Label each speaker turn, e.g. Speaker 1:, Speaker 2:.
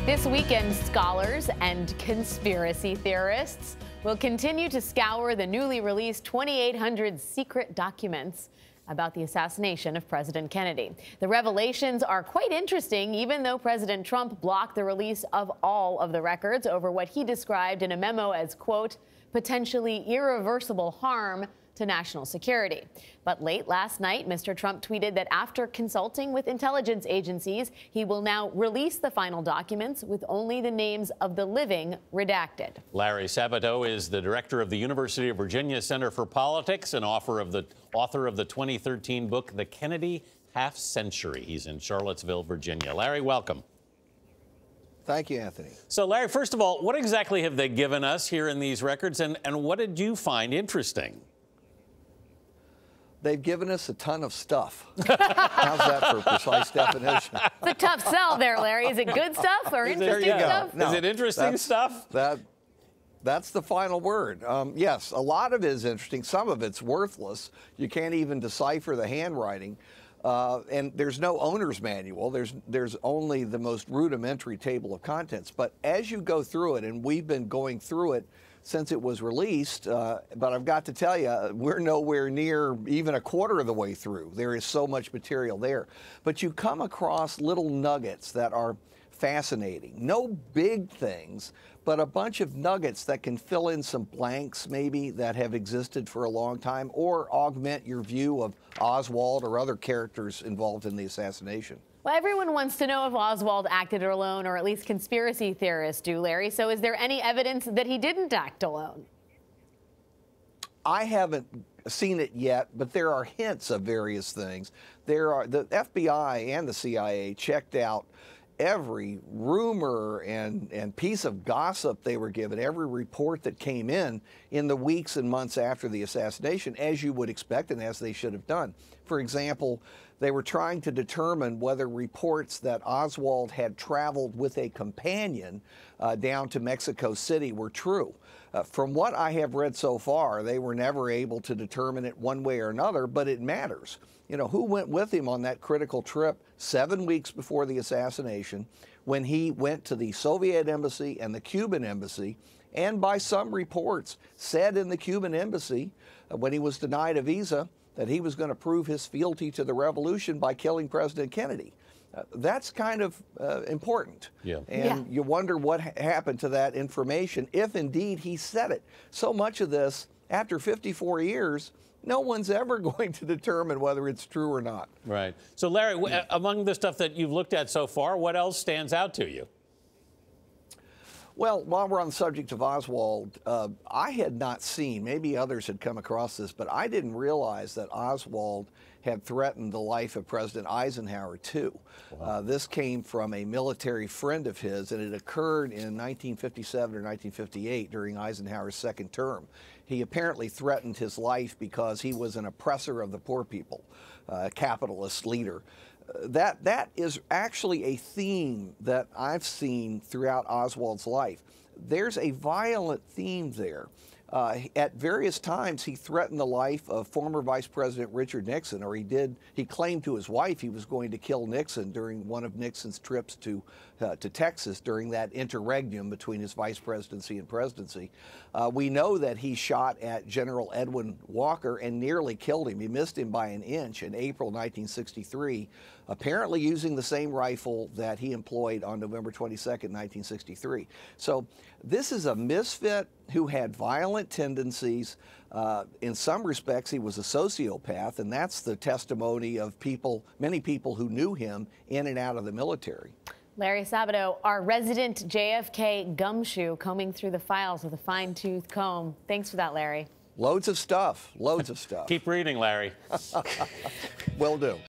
Speaker 1: This weekend, scholars and conspiracy theorists will continue to scour the newly released 2,800 secret documents about the assassination of President Kennedy. The revelations are quite interesting, even though President Trump blocked the release of all of the records over what he described in a memo as, quote, potentially irreversible harm to national security. But late last night, Mr. Trump tweeted that after consulting with intelligence agencies, he will now release the final documents with only the names of the living redacted.
Speaker 2: Larry Sabato is the director of the University of Virginia Center for Politics and author of the 2013 book, The Kennedy Half Century. He's in Charlottesville, Virginia. Larry, welcome.
Speaker 3: Thank you, Anthony.
Speaker 2: So, Larry, first of all, what exactly have they given us here in these records, and what did you find interesting?
Speaker 3: They've given us a ton of stuff. How's that for a precise definition?
Speaker 1: It's a tough sell there, Larry. Is it good stuff or interesting stuff?
Speaker 3: No,
Speaker 2: is it interesting stuff?
Speaker 3: That's the final word. Yes, a lot of it is interesting. Some of it's worthless. You can't even decipher the handwriting. And there's no owner's manual. There's only the most rudimentary table of contents. But as you go through it, and we've been going through it since it was released, but I've got to tell you, we're nowhere near even a quarter of the way through. There is so much material there. But you come across little nuggets that are fascinating. No big things, but a bunch of nuggets that can fill in some blanks maybe that have existed for a long time or augment your view of Oswald or other characters involved in the assassination.
Speaker 1: Well, everyone wants to know if Oswald acted alone, or at least conspiracy theorists do, Larry. So is there any evidence that he didn't act alone?
Speaker 3: I haven't seen it yet, but there are hints of various things. The FBI and the CIA checked out every rumor and piece of gossip they were given, every report that came in the weeks and months after the assassination, as you would expect and as they should have done. For example, they were trying to determine whether reports that Oswald had traveled with a companion down to Mexico City were true. From what I have read so far, they were never able to determine it one way or another, but it matters. You know, who went with him on that critical trip 7 weeks before the assassination, when he went to the Soviet embassy and the Cuban embassy, and by some reports said in the Cuban embassy, when he was denied a visa, that he was going to prove his fealty to the revolution by killing President Kennedy. That's kind of important.
Speaker 2: Yeah.
Speaker 3: And you wonder what happened to that information if indeed he said it. So much of this, after 54 years, no one's ever going to determine whether it's true or not.
Speaker 2: Right. So, Larry, among the stuff that you've looked at so far, what else stands out to you?
Speaker 3: Well, while we're on the subject of Oswald, I had not seen, maybe others had come across this, but I didn't realize that Oswald had threatened the life of President Eisenhower, too. Wow. This came from a military friend of his, and it occurred in 1957 or 1958 during Eisenhower's second term. He apparently threatened his life because he was an oppressor of the poor people, a capitalist leader. That is actually a theme that I've seen throughout Oswald's life. There's a violent theme there. At various times, he threatened the life of former Vice President Richard Nixon, or he claimed to his wife he was going to kill Nixon during one of Nixon's trips to Texas during that interregnum between his vice presidency and presidency. We know that he shot at General Edwin Walker and nearly killed him. He missed him by an inch in April 1963, apparently using the same rifle that he employed on November 22nd, 1963. So this is a misfit who had violent tendencies. In some respects, he was a sociopath, and that's the testimony of many people who knew him in and out of the military.
Speaker 1: Larry Sabato, our resident JFK gumshoe, combing through the files with a fine-tooth comb. Thanks for that, Larry.
Speaker 3: Loads of stuff, loads of stuff.
Speaker 2: Keep reading, Larry.
Speaker 3: Will do.